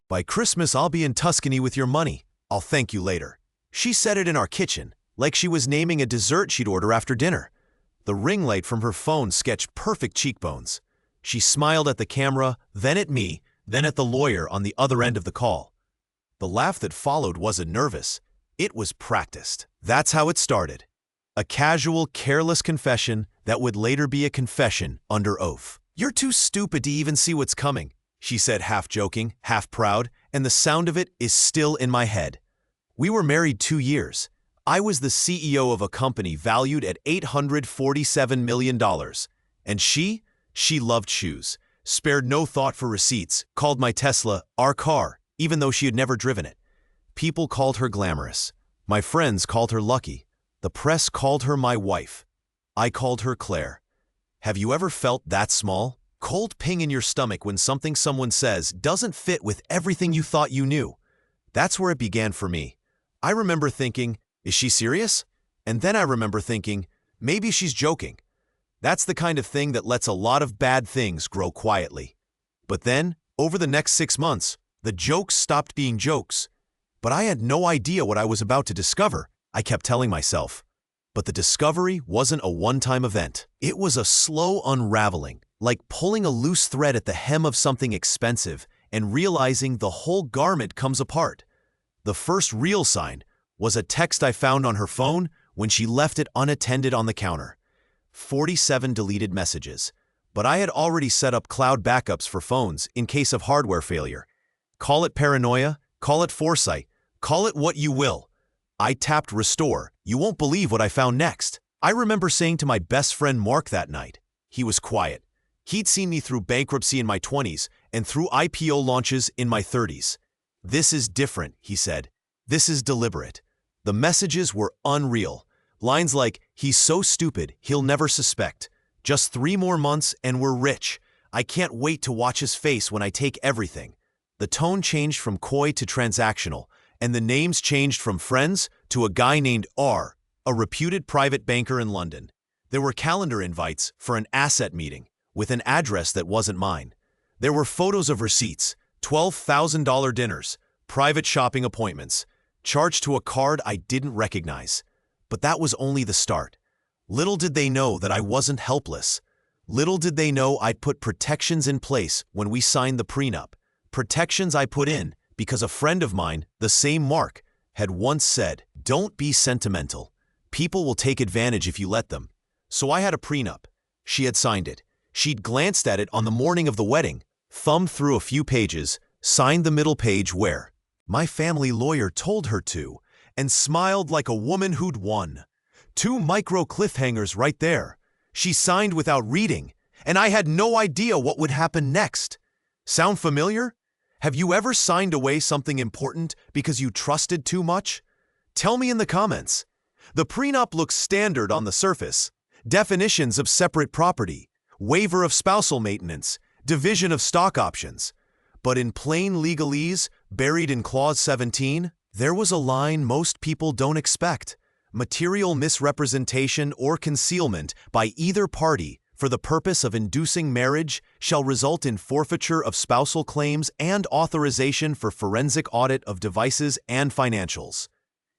By Christmas, I'll be in Tuscany with your money. I'll thank you later. She said it in our kitchen, like she was naming a dessert she'd order after dinner. The ring light from her phone sketched perfect cheekbones. She smiled at the camera, then at me, then at the lawyer on the other end of the call. The laugh that followed wasn't nervous. It was practiced. That's how it started. A casual, careless confession that would later be a confession under oath. "You're too stupid to even see what's coming," she said, half joking, half proud, and the sound of it is still in my head. We were married 2 years. I was the CEO of a company valued at $847 million. And she loved shoes, spared no thought for receipts, called my Tesla our car, even though she had never driven it. People called her glamorous. My friends called her lucky. The press called her my wife. I called her Claire. Have you ever felt that small? Cold ping in your stomach when something someone says doesn't fit with everything you thought you knew. That's where it began for me. I remember thinking, is she serious? And then I remember thinking, maybe she's joking. That's the kind of thing that lets a lot of bad things grow quietly. But then, over the next 6 months, the jokes stopped being jokes. But I had no idea what I was about to discover, I kept telling myself. But the discovery wasn't a one-time event. It was a slow unraveling, like pulling a loose thread at the hem of something expensive and realizing the whole garment comes apart. The first real sign was a text I found on her phone when she left it unattended on the counter. 47 deleted messages. But I had already set up cloud backups for phones in case of hardware failure. Call it paranoia, call it foresight, call it what you will. I tapped restore. You won't believe what I found next. I remember saying to my best friend Mark that night. He was quiet. He'd seen me through bankruptcy in my 20s and through IPO launches in my 30s. "This is different," he said. "This is deliberate." The messages were unreal. Lines like, "He's so stupid, he'll never suspect. Just 3 more months and we're rich. I can't wait to watch his face when I take everything." The tone changed from coy to transactional, and the names changed from friends to a guy named R, a reputed private banker in London. There were calendar invites for an asset meeting with an address that wasn't mine. There were photos of receipts, $12,000 dinners, private shopping appointments, charged to a card I didn't recognize. But that was only the start. Little did they know that I wasn't helpless. Little did they know I'd put protections in place when we signed the prenup. Protections I put in because a friend of mine, the same Mark, had once said, "Don't be sentimental. People will take advantage if you let them." So I had a prenup. She had signed it. She'd glanced at it on the morning of the wedding, thumbed through a few pages, signed the middle page where my family lawyer told her to, and smiled like a woman who'd won. 2 micro cliffhangers right there. She signed without reading, and I had no idea what would happen next. Sound familiar? Have you ever signed away something important because you trusted too much? Tell me in the comments. The prenup looks standard on the surface. Definitions of separate property, waiver of spousal maintenance, division of stock options. But in plain legalese, buried in Clause 17, there was a line most people don't expect. Material misrepresentation or concealment by either party for the purpose of inducing marriage shall result in forfeiture of spousal claims and authorization for forensic audit of devices and financials.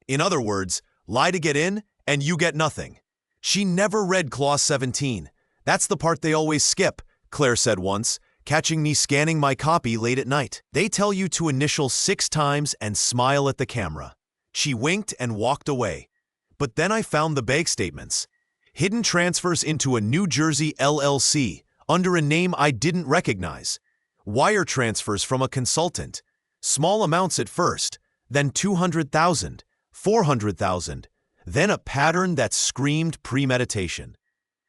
In other words, lie to get in and you get nothing. She never read Clause 17. "That's the part they always skip," Claire said once, catching me scanning my copy late at night. "They tell you to initial 6 times and smile at the camera." She winked and walked away. But then I found the bank statements. Hidden transfers into a New Jersey LLC under a name I didn't recognize. Wire transfers from a consultant. Small amounts at first, then 200,000, 400,000, then a pattern that screamed premeditation.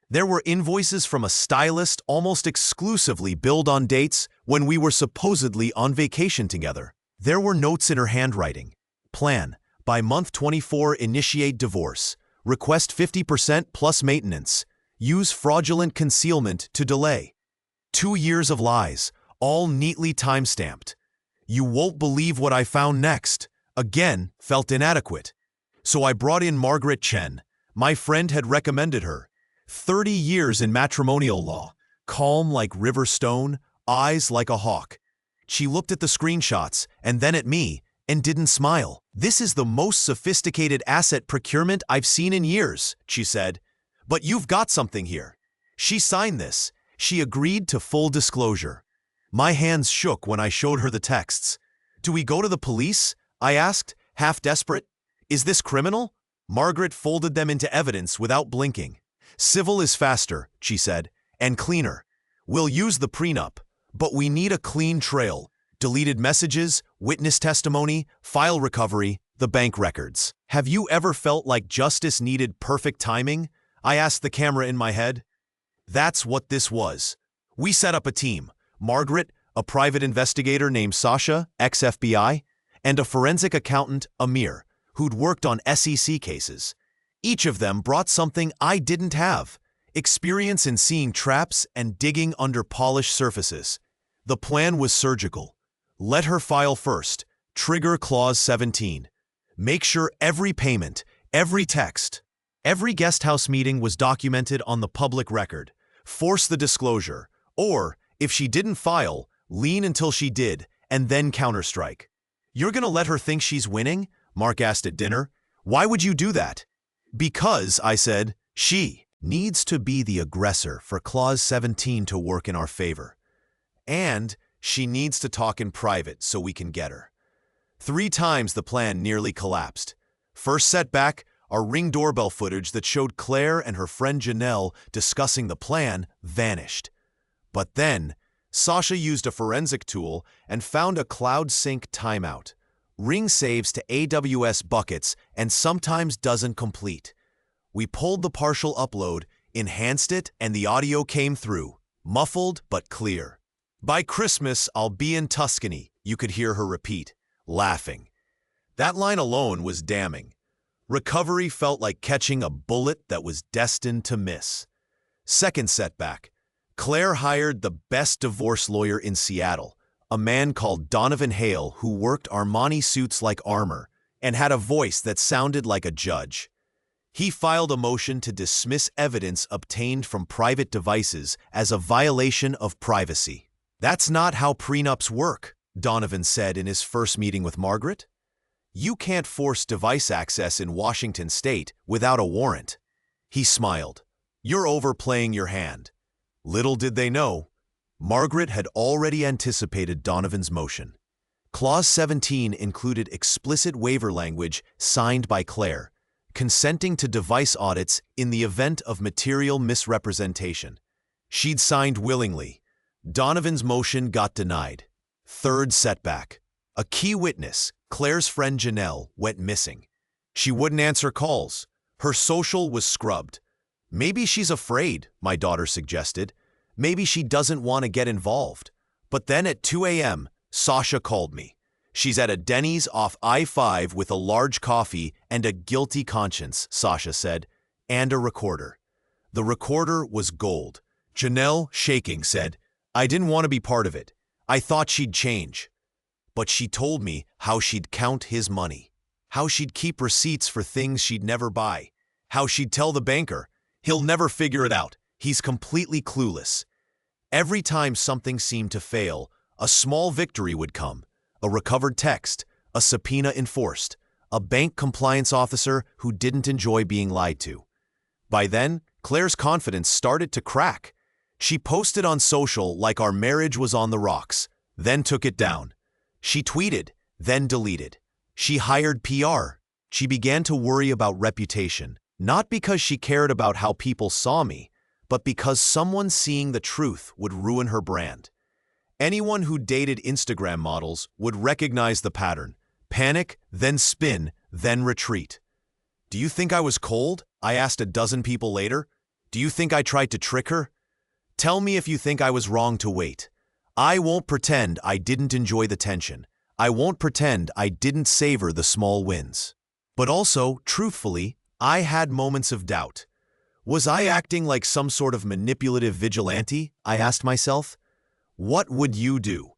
There were invoices from a stylist almost exclusively billed on dates when we were supposedly on vacation together. There were notes in her handwriting. Plan, by month 24 initiate divorce. Request 50% plus maintenance. Use fraudulent concealment to delay. 2 years of lies, all neatly time-stamped. You won't believe what I found next. Again, felt inadequate. So I brought in Margaret Chen. My friend had recommended her. 30 years in matrimonial law, calm like river stone, eyes like a hawk. She looked at the screenshots and then at me and didn't smile. "This is the most sophisticated asset procurement I've seen in years," she said. "But you've got something here." She signed this. She agreed to full disclosure. My hands shook when I showed her the texts. "Do we go to the police?" I asked, half desperate. "Is this criminal?" Margaret folded them into evidence without blinking. "Civil is faster," she said, "and cleaner. We'll use the prenup, but we need a clean trail. Deleted messages, witness testimony, file recovery, the bank records." "Have you ever felt like justice needed perfect timing?" I asked the camera in my head. That's what this was. We set up a team. Margaret, a private investigator named Sasha, ex-FBI, and a forensic accountant, Amir, who'd worked on SEC cases. Each of them brought something I didn't have: experience in seeing traps and digging under polished surfaces. The plan was surgical. Let her file first. Trigger Clause 17. Make sure every payment, every text, every guesthouse meeting was documented on the public record. Force the disclosure. Or, if she didn't file, lean until she did, and then counterstrike. "You're gonna let her think she's winning?" Mark asked at dinner. "Why would you do that?" "Because," I said, "she needs to be the aggressor for Clause 17 to work in our favor. And she needs to talk in private so we can get her." 3 times the plan nearly collapsed. First setback, our Ring doorbell footage that showed Claire and her friend Janelle discussing the plan vanished. But then, Sasha used a forensic tool and found a cloud sync timeout. Ring saves to AWS buckets and sometimes doesn't complete. We pulled the partial upload, enhanced it, and the audio came through, muffled but clear. "By Christmas, I'll be in Tuscany," you could hear her repeat, laughing. That line alone was damning. Recovery felt like catching a bullet that was destined to miss. Second setback. Claire hired the best divorce lawyer in Seattle, a man called Donovan Hale who worked Armani suits like armor and had a voice that sounded like a judge. He filed a motion to dismiss evidence obtained from private devices as a violation of privacy. "That's not how prenups work," Donovan said in his first meeting with Margaret. "You can't force device access in Washington state without a warrant." He smiled. "You're overplaying your hand." Little did they know, Margaret had already anticipated Donovan's motion. Clause 17 included explicit waiver language signed by Claire, consenting to device audits in the event of material misrepresentation. She'd signed willingly. Donovan's motion got denied. Third setback. A key witness, Claire's friend Janelle, went missing. She wouldn't answer calls. Her social was scrubbed. "Maybe she's afraid," my daughter suggested. "Maybe she doesn't want to get involved." But then at 2 a.m., Sasha called me. "She's at a Denny's off I-5 with a large coffee and a guilty conscience," Sasha said, "and a recorder." The recorder was gold. Janelle, shaking, said, "I didn't want to be part of it. I thought she'd change." But she told me how she'd count his money, how she'd keep receipts for things she'd never buy, how she'd tell the banker, "He'll never figure it out. He's completely clueless." Every time something seemed to fail, a small victory would come: a recovered text, a subpoena enforced, a bank compliance officer who didn't enjoy being lied to. By then, Claire's confidence started to crack. She posted on social like our marriage was on the rocks, then took it down. She tweeted, then deleted. She hired PR. She began to worry about reputation, not because she cared about how people saw me, but because someone seeing the truth would ruin her brand. Anyone who dated Instagram models would recognize the pattern: panic, then spin, then retreat. "Do you think I was cold?" I asked a dozen people later. "Do you think I tried to trick her? Tell me if you think I was wrong to wait. I won't pretend I didn't enjoy the tension. I won't pretend I didn't savor the small wins." But also, truthfully, I had moments of doubt. Was I acting like some sort of manipulative vigilante? I asked myself. What would you do?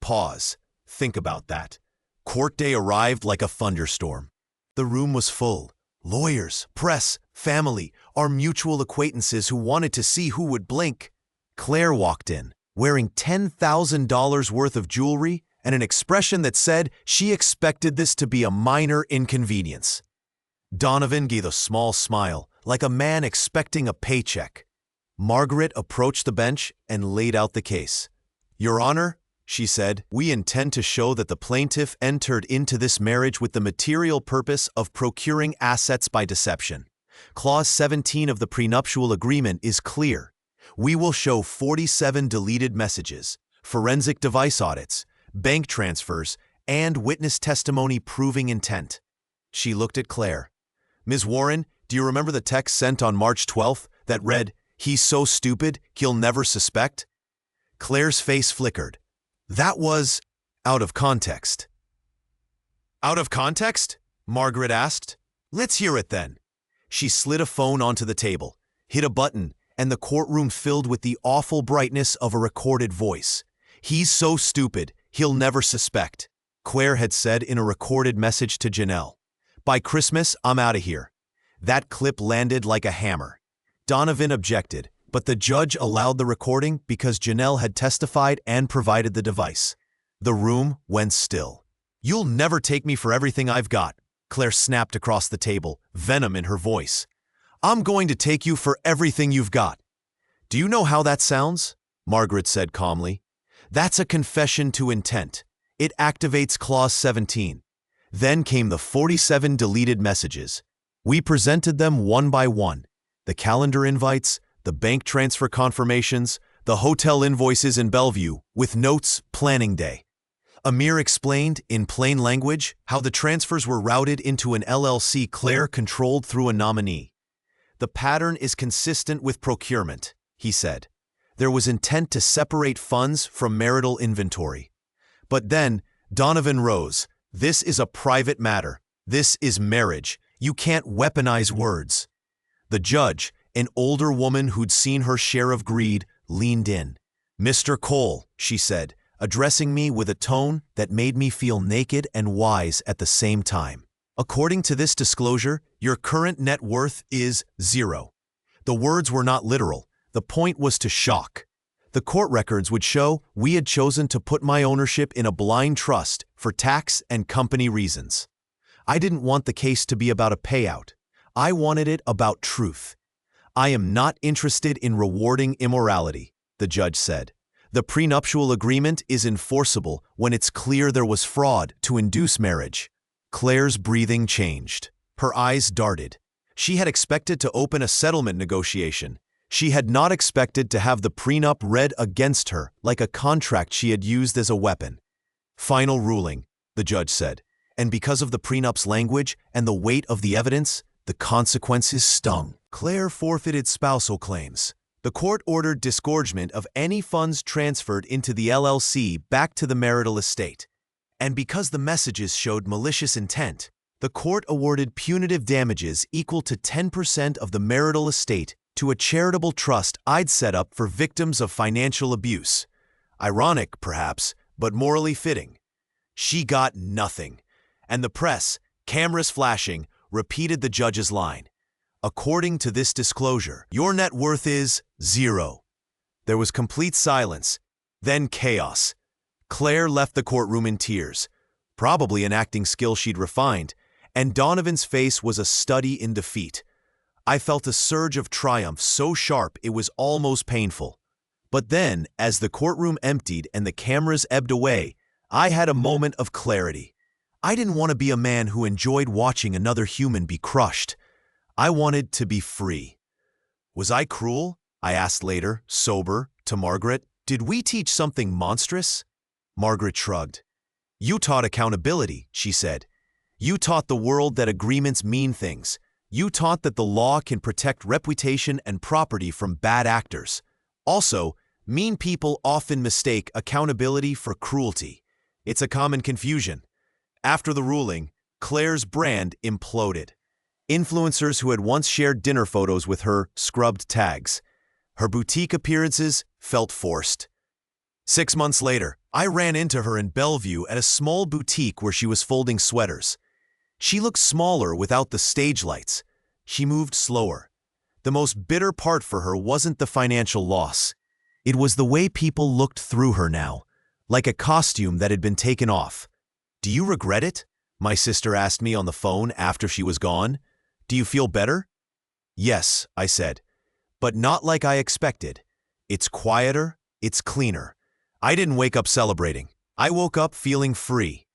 Pause. Think about that. Court day arrived like a thunderstorm. The room was full. Lawyers, press, family, our mutual acquaintances who wanted to see who would blink. Claire walked in. wearing $10,000 worth of jewelry and an expression that said she expected this to be a minor inconvenience. Donovan gave a small smile, like a man expecting a paycheck. Margaret approached the bench and laid out the case. "Your Honor," she said, "we intend to show that the plaintiff entered into this marriage with the material purpose of procuring assets by deception. Clause 17 of the prenuptial agreement is clear. We will show 47 deleted messages, forensic device audits, bank transfers, and witness testimony proving intent." She looked at Claire. "Ms. Warren, do you remember the text sent on March 12th that read, 'He's so stupid, he'll never suspect'?" Claire's face flickered. "That was out of context." "Out of context?" Margaret asked. "Let's hear it then." She slid a phone onto the table, hit a button, and the courtroom filled with the awful brightness of a recorded voice. "He's so stupid, he'll never suspect," Claire had said in a recorded message to Janelle. "By Christmas, I'm out of here." That clip landed like a hammer. Donovan objected, but the judge allowed the recording because Janelle had testified and provided the device. The room went still. "You'll never take me for everything I've got," Claire snapped across the table, venom in her voice. "I'm going to take you for everything you've got." "Do you know how that sounds?" Margaret said calmly. "That's a confession to intent. It activates Clause 17. Then came the 47 deleted messages. We presented them one by one. The calendar invites, the bank transfer confirmations, the hotel invoices in Bellevue, with notes, planning day. Amir explained, in plain language, how the transfers were routed into an LLC Claire controlled through a nominee. "The pattern is consistent with procurement," he said. "There was intent to separate funds from marital inventory." But then, Donovan rose. "This is a private matter. This is marriage. You can't weaponize words." The judge, an older woman who'd seen her share of greed, leaned in. "Mr. Cole," she said, addressing me with a tone that made me feel naked and wise at the same time. "According to this disclosure, your current net worth is 0. The words were not literal. The point was to shock. The court records would show we had chosen to put my ownership in a blind trust for tax and company reasons. I didn't want the case to be about a payout. I wanted it about truth. I am not interested in rewarding immorality," the judge said. "The prenuptial agreement is enforceable when it's clear there was fraud to induce marriage." Claire's breathing changed. Her eyes darted. She had expected to open a settlement negotiation. She had not expected to have the prenup read against her like a contract she had used as a weapon. "Final ruling," the judge said, "and because of the prenup's language and the weight of the evidence, the consequences stung." Claire forfeited spousal claims. The court ordered disgorgement of any funds transferred into the LLC back to the marital estate. And because the messages showed malicious intent, the court awarded punitive damages equal to 10% of the marital estate to a charitable trust I'd set up for victims of financial abuse. Ironic, perhaps, but morally fitting. She got nothing. And the press, cameras flashing, repeated the judge's line. "According to this disclosure, your net worth is 0. There was complete silence, then chaos. Claire left the courtroom in tears, probably an acting skill she'd refined, and Donovan's face was a study in defeat. I felt a surge of triumph so sharp it was almost painful. But then, as the courtroom emptied and the cameras ebbed away, I had a moment of clarity. I didn't want to be a man who enjoyed watching another human be crushed. I wanted to be free. "Was I cruel?" I asked later, sober, to Margaret. "Did we teach something monstrous?" Margaret shrugged. "You taught accountability," she said. "You taught the world that agreements mean things. You taught that the law can protect reputation and property from bad actors. Also, mean people often mistake accountability for cruelty. It's a common confusion." After the ruling, Claire's brand imploded. Influencers who had once shared dinner photos with her scrubbed tags. Her boutique appearances felt forced. 6 months later, I ran into her in Bellevue at a small boutique where she was folding sweaters. She looked smaller without the stage lights. She moved slower. The most bitter part for her wasn't the financial loss. It was the way people looked through her now, like a costume that had been taken off. "Do you regret it?" my sister asked me on the phone after she was gone. "Do you feel better?" "Yes," I said, "but not like I expected. It's quieter, it's cleaner." I didn't wake up celebrating. I woke up feeling free.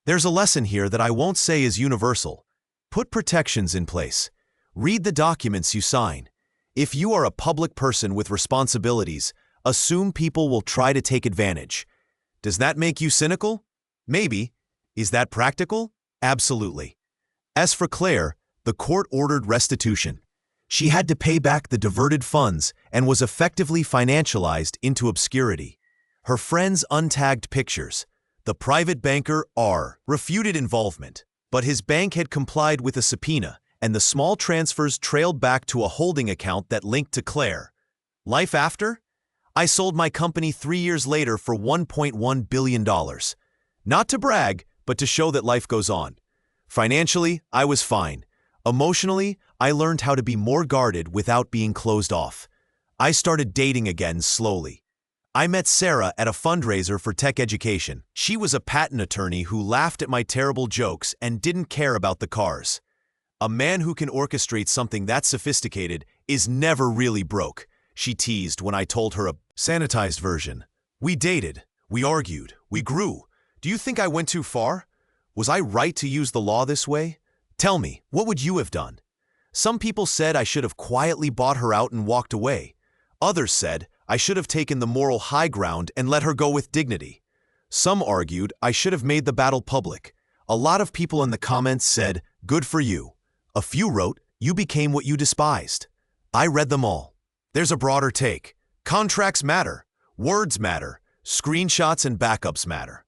There's a lesson here that I won't say is universal. Put protections in place. Read the documents you sign. If you are a public person with responsibilities, assume people will try to take advantage. Does that make you cynical? Maybe. Is that practical? Absolutely. As for Claire, the court ordered restitution. She had to pay back the diverted funds and was effectively financialized into obscurity. Her friends untagged pictures. The private banker, R, refuted involvement, but his bank had complied with a subpoena, and the small transfers trailed back to a holding account that linked to Claire. Life after? I sold my company 3 years later for $1.1 billion. Not to brag, but to show that life goes on. Financially, I was fine. Emotionally, I learned how to be more guarded without being closed off. I started dating again slowly. I met Sarah at a fundraiser for tech education. She was a patent attorney who laughed at my terrible jokes and didn't care about the cars. A man who can orchestrate something that sophisticated is never really broke, she teased when I told her a sanitized version. We dated, we argued, we grew. Do you think I went too far? Was I right to use the law this way? Tell me, what would you have done? Some people said I should have quietly bought her out and walked away. Others said I should have taken the moral high ground and let her go with dignity. Some argued I should have made the battle public. A lot of people in the comments said, "Good for you." A few wrote, "You became what you despised." I read them all. There's a broader take. Contracts matter. Words matter. Screenshots and backups matter.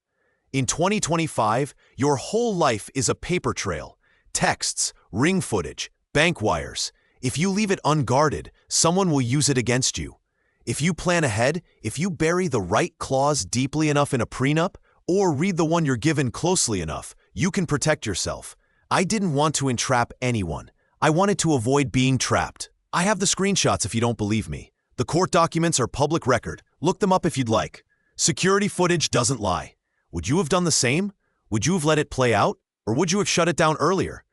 In 2025, your whole life is a paper trail. Texts, ring footage, bank wires. If you leave it unguarded, someone will use it against you. If you plan ahead, if you bury the right clause deeply enough in a prenup, or read the one you're given closely enough, you can protect yourself. I didn't want to entrap anyone. I wanted to avoid being trapped. I have the screenshots if you don't believe me. The court documents are public record. Look them up if you'd like. Security footage doesn't lie. Would you have done the same? Would you have let it play out? Or would you have shut it down earlier?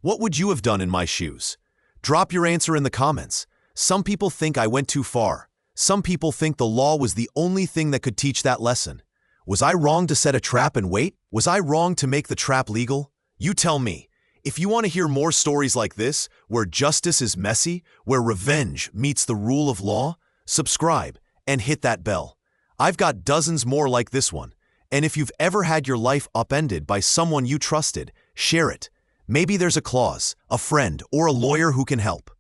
What would you have done in my shoes? Drop your answer in the comments. Some people think I went too far. Some people think the law was the only thing that could teach that lesson. Was I wrong to set a trap and wait? Was I wrong to make the trap legal? You tell me. If you want to hear more stories like this, where justice is messy, where revenge meets the rule of law, subscribe and hit that bell. I've got dozens more like this one. And if you've ever had your life upended by someone you trusted, share it. Maybe there's a clause, a friend, or a lawyer who can help.